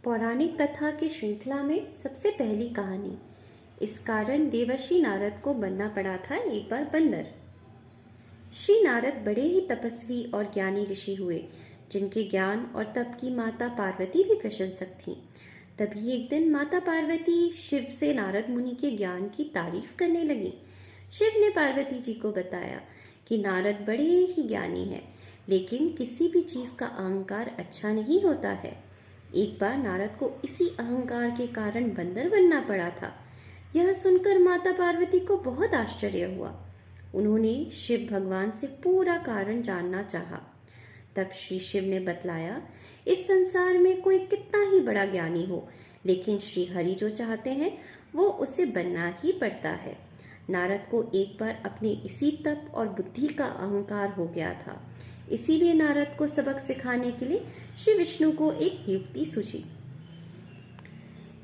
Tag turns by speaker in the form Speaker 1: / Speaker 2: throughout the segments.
Speaker 1: पौराणिक कथा की श्रृंखला में सबसे पहली कहानी। इस कारण देवर्षि नारद को बनना पड़ा था एक बार बंदर। श्री नारद बड़े ही तपस्वी और ज्ञानी ऋषि हुए, जिनके ज्ञान और तप की माता पार्वती भी प्रशंसक थीं। तभी एक दिन माता पार्वती शिव से नारद मुनि के ज्ञान की तारीफ करने लगी। शिव ने पार्वती जी को बताया कि नारद बड़े ही ज्ञानी हैं, लेकिन किसी भी चीज का अहंकार अच्छा नहीं होता है। एक बार नारद को इसी अहंकार के कारण बंदर बनना पड़ा था। यह सुनकर माता पार्वती को बहुत आश्चर्य हुआ। उन्होंने शिव भगवान से पूरा कारण जानना चाहा। तब श्री शिव ने बतलाया, इस संसार में कोई कितना ही बड़ा ज्ञानी हो, लेकिन श्री हरि जो चाहते हैं वो उसे बनना ही पड़ता है। नारद को एक बार अपने इसी तप और बुद्धि का अहंकार हो गया था। इसीलिए नारद को सबक सिखाने के लिए श्री विष्णु को एक युक्ति सूझी।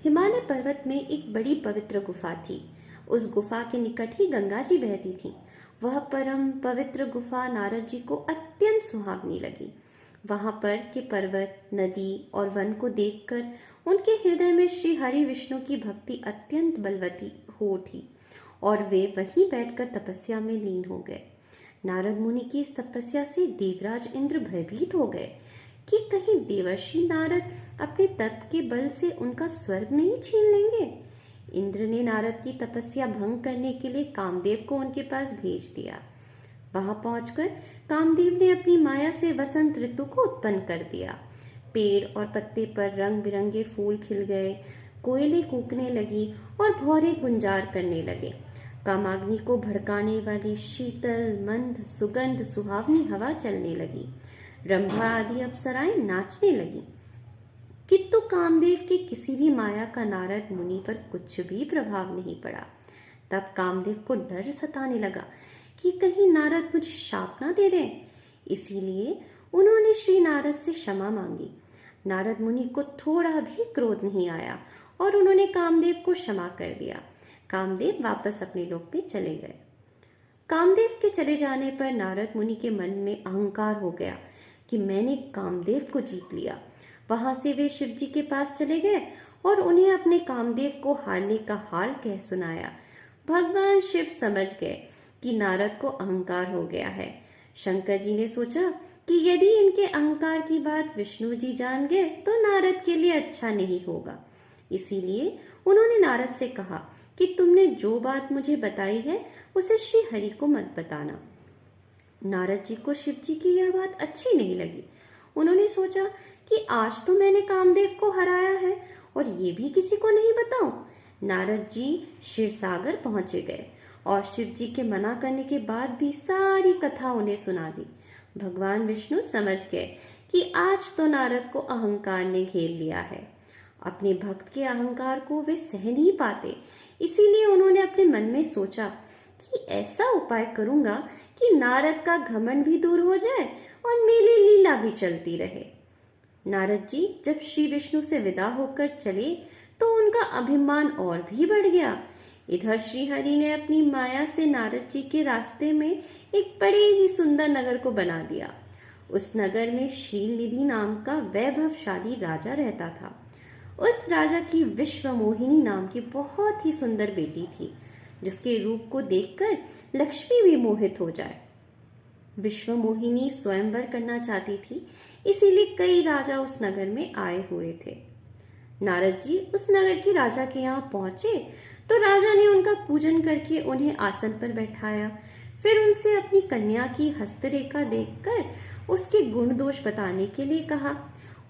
Speaker 1: हिमालय पर्वत में एक बड़ी पवित्र गुफा थी। उस गुफा के निकट ही गंगा जी बहती थी। वह परम पवित्र गुफा नारद जी को अत्यंत सुहावनी लगी। वहां पर के पर्वत, नदी और वन को देखकर उनके हृदय में श्री हरि विष्णु की भक्ति अत्यंत बलवती हो उठी और वे वहीं बैठकर तपस्या में लीन हो गए। नारद मुनि की इस तपस्या से देवराज इंद्र भयभीत हो गए कि कहीं देवर्षि नारद अपने तप के बल से उनका स्वर्ग नहीं छीन लेंगे। इंद्र ने नारद की तपस्या भंग करने के लिए कामदेव को उनके पास भेज दिया। वहां पहुंचकर कामदेव ने अपनी माया से वसंत ऋतु को उत्पन्न कर दिया। पेड़ और पत्ते पर रंग बिरंगे फूल खिल गए, कोयलें कूकने लगी और भौरे गुंजार करने लगे। कामाग्नि को भड़काने वाली शीतल मंद सुगंध सुहावनी हवा चलने लगी। रंभा आदि अप्सराएं नाचने लगी। किंतु कामदेव की किसी भी माया का नारद मुनि पर कुछ भी प्रभाव नहीं पड़ा। तब कामदेव को डर सताने लगा कि कहीं नारद मुझे शाप ना दे दें। इसीलिए उन्होंने श्री नारद से क्षमा मांगी। नारद मुनि को थोड़ा भी क्रोध नहीं आया और उन्होंने कामदेव को क्षमा कर दिया। कामदेव वापस अपने लोक में चले गए। कामदेव के चले जाने पर नारद मुनि के मन में अहंकार हो गया कि मैंने कामदेव को जीत लिया। वहां से वे शिव जी के पास चले गए और उन्हें अपने कामदेव को हारने का हाल कह सुनाया। भगवान शिव समझ गए कि नारद को अहंकार हो गया है। शंकर जी ने सोचा कि यदि इनके अहंकार की बात विष्णु जी जान गए तो नारद के लिए अच्छा नहीं होगा। इसीलिए उन्होंने नारद से कहा कि तुमने जो बात मुझे बताई है उसे श्री हरि को मत बताना। नारद जी को शिव जी की यह बात अच्छी नहीं लगी। उन्होंने सोचा कि आज तो मैंने कामदेव को हराया है और ये भी किसी को नहीं बताऊं। नारद जी क्षीरसागर पहुंचे गए और शिव जी के मना करने के बाद भी सारी कथा उन्हें सुना दी। भगवान विष्णु समझ गए कि आज तो नारद को अहंकार ने घेर लिया है। अपने भक्त के अहंकार को वे सह नहीं पाते। इसीलिए उन्होंने अपने मन में सोचा कि ऐसा उपाय करूंगा कि नारद का घमंड भी दूर हो जाए और मेरी लीला भी चलती रहे। नारद जी जब श्री विष्णु से विदा होकर चले तो उनका अभिमान और भी बढ़ गया। इधर श्री हरि ने अपनी माया से नारद जी के रास्ते में एक बड़े ही सुंदर नगर को बना दिया। उस नगर में शीलनिधि नाम का वैभवशाली राजा रहता था। उस राजा की विश्वमोहिनी नाम की बहुत ही सुंदर बेटी थी, जिसके रूप को देखकर लक्ष्मी भी मोहित हो जाए। विश्वमोहिनी स्वयंवर करना चाहती थी, इसीलिए कई राजा उस नगर में आए हुए थे। नारद जी उस नगर के राजा के यहाँ पहुंचे तो राजा ने उनका पूजन करके उन्हें आसन पर बैठाया। फिर उनसे अपनी कन्या की हस्तरेखा देखकर उसके गुण दोष बताने के लिए कहा।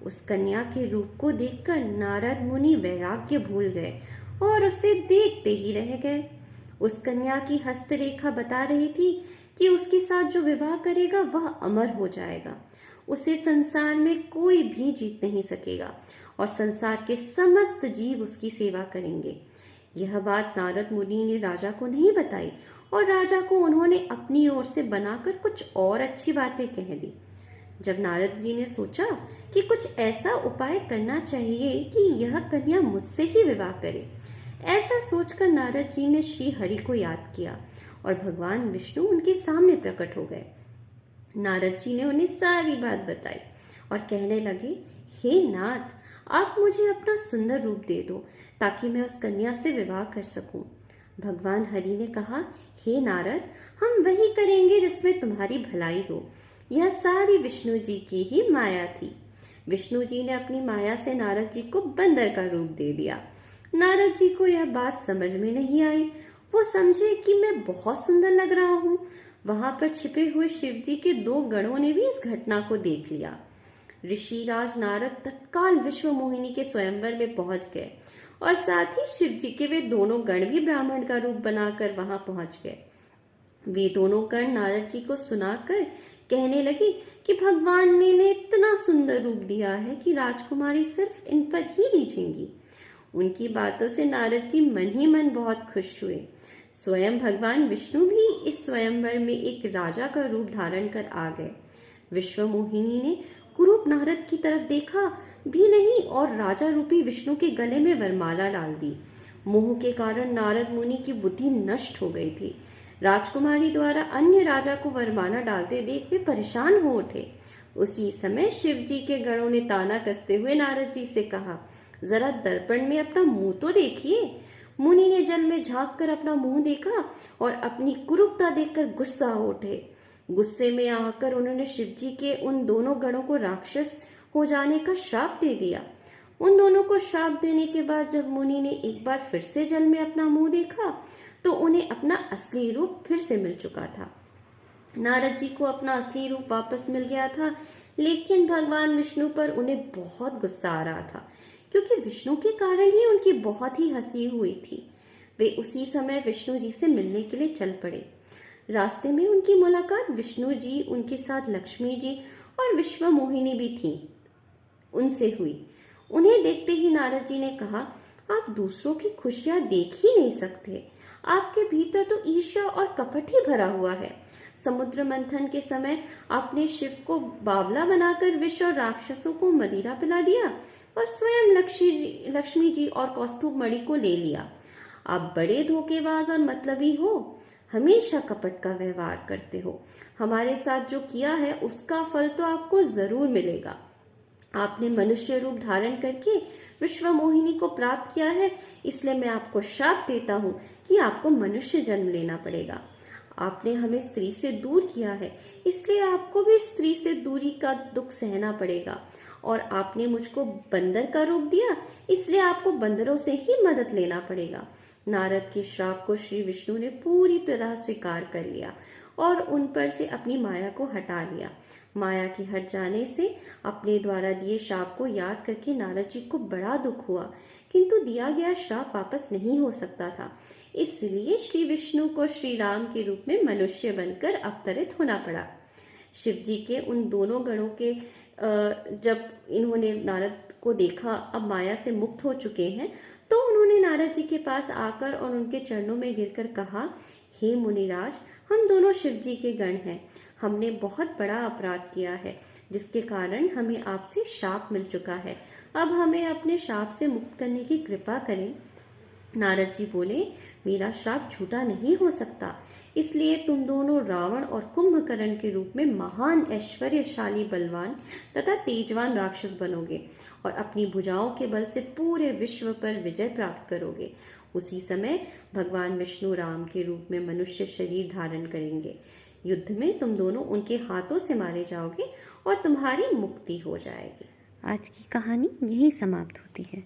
Speaker 1: उस कन्या के रूप को देखकर नारद मुनि वैराग्य भूल गए और उसे देखते ही रह गए। उस कन्या की हस्तरेखा बता रही थी कि उसके साथ जो विवाह करेगा वह अमर हो जाएगा। उसे संसार में कोई भी जीत नहीं सकेगा और संसार के समस्त जीव उसकी सेवा करेंगे। यह बात नारद मुनि ने राजा को नहीं बताई और राजा को उन्होंने अपनी ओर से बनाकर कुछ और अच्छी बातें कह दी। जब नारद जी ने सोचा कि कुछ ऐसा उपाय करना चाहिए कि यह कन्या मुझसे ही विवाह करे, ऐसा सोचकर नारद जी ने श्री हरि को याद किया और भगवान विष्णु उनके सामने प्रकट हो गए। नारद जी ने उन्हें सारी बात बताई और कहने लगे, हे नाथ, आप मुझे अपना सुंदर रूप दे दो ताकि मैं उस कन्या से विवाह कर सकूं। भगवान हरि ने कहा, हे नारद, हम वही करेंगे जिसमें तुम्हारी भलाई हो। यह सारी विष्णु जी की ही माया थी। विष्णु जी ने अपनी माया से नारद जी को बंदर का रूप दे दिया। नारद जी को यह बात समझ में नहीं आई। वो समझे कि मैं बहुत सुंदर लग रहा हूँ। वहां पर छिपे हुए शिव जी के 2 गणों ने भी इस घटना को देख लिया। ऋषिराज नारद तत्काल विश्व मोहिनी के स्वयंवर में पहुंच गए और साथ ही शिव जी के वे दोनों गण भी ब्राह्मण का रूप बनाकर वहां पहुंच गए। वे दोनों गण नारद जी को सुनाकर कहने लगे कि भगवान ने इन्हें इतना सुंदर रूप दिया है कि राजकुमारी सिर्फ इन पर ही रीझेंगी। उनकी बातों से नारद जी मन ही मन बहुत खुश हुए। स्वयं भगवान विष्णु भी इस स्वयंवर में एक राजा का रूप धारण कर आ गए। विश्व मोहिनी ने कुरूप नारद की तरफ देखा भी नहीं और राजा रूपी विष्णु के गले में वरमाला डाल दी। मोह के कारण नारद मुनि की बुद्धि नष्ट हो गई थी। राजकुमारी द्वारा अन्य राजा को वरमाला डालते देख वे परेशान हो उठे। उसी समय शिव जी के गणों ने ताना कसते हुए नारद जी से कहा, जरा दर्पण में अपना मुंह तो देखिए। मुनि ने जल में झांक कर अपना मुंह देखा और अपनी कुरूपता देखकर गुस्सा हो उठे। गुस्से में आकर उन्होंने शिव जी के उन दोनों गणों को राक्षस हो जाने का श्राप दे दिया। उन दोनों को श्राप देने के बाद जब मुनि ने एक बार फिर से जल में अपना मुंह देखा तो उन्हें अपना असली रूप फिर से मिल चुका था। नारद जी को अपना असली रूप वापस मिल गया था, लेकिन भगवान विष्णु पर उन्हें बहुत गुस्सा आ रहा था क्योंकि विष्णु के कारण ही उनकी बहुत ही हंसी हुई थी। वे उसी समय विष्णु जी से मिलने के लिए चल पड़े। रास्ते में उनकी मुलाकात विष्णु जी, उनके साथ लक्ष्मी जी और विश्व मोहिनी भी थी, उनसे हुई। उन्हें देखते ही नारद जी ने कहा, आप दूसरों की खुशियां देख ही नहीं सकते। आपके भीतर तो ईर्ष्या और कपट ही भरा हुआ है। समुद्र मंथन के समय आपने शिव को बावला बनाकर विष और राक्षसों को मदिरा पिला दिया और स्वयं लक्ष्मी जी और कौस्तुभ मणि को ले लिया। आप बड़े धोखेबाज और मतलबी हो, हमेशा कपट का व्यवहार करते हो। हमारे साथ जो किया है उसका फल तो आपको जरूर मिलेगा। आपने मनुष्य रूप धारण करके विश्व मोहिनी को प्राप्त किया है, इसलिए मैं आपको श्राप देता हूँ कि आपको मनुष्य जन्म लेना पड़ेगा। आपने हमें स्त्री से दूर किया है, इसलिए आपको भी स्त्री से दूरी का दुख सहना पड़ेगा। और आपने मुझको बंदर का रूप दिया, इसलिए आपको बंदरों से ही मदद लेना पड़ेगा। नारद के श्राप को श्री विष्णु ने पूरी तरह स्वीकार कर लिया और उन पर से अपनी माया को हटा लिया। माया के हट जाने से अपने द्वारा दिए श्राप को याद करके नारद जी को बड़ा दुख हुआ, किंतु दिया गया श्राप वापस नहीं हो सकता था। इसलिए श्री विष्णु को श्री राम के रूप में मनुष्य बनकर अवतरित होना पड़ा। शिव जी के उन दोनों गणों के जब इन्होंने नारद को देखा, अब माया से मुक्त हो चुके हैं, तो उन्होंने नारद जी के पास आकर और उनके चरणों में गिरकर कहा, हे मुनिराज, हम दोनों शिव जी के गण हैं। हमने बहुत बड़ा अपराध किया है जिसके कारण हमें आपसे शाप मिल चुका है। अब हमें अपने शाप से मुक्त करने की कृपा करें। नारद जी बोले, मेरा श्राप झूठा नहीं हो सकता, इसलिए तुम दोनों रावण और कुंभकर्ण के रूप में महान ऐश्वर्यशाली बलवान तथा तेजवान राक्षस बनोगे और अपनी भुजाओं के बल से पूरे विश्व पर विजय प्राप्त करोगे। उसी समय भगवान विष्णु राम के रूप में मनुष्य शरीर धारण करेंगे। युद्ध में तुम दोनों उनके हाथों से मारे जाओगे और तुम्हारी मुक्ति हो जाएगी। आज की कहानी यही समाप्त होती है।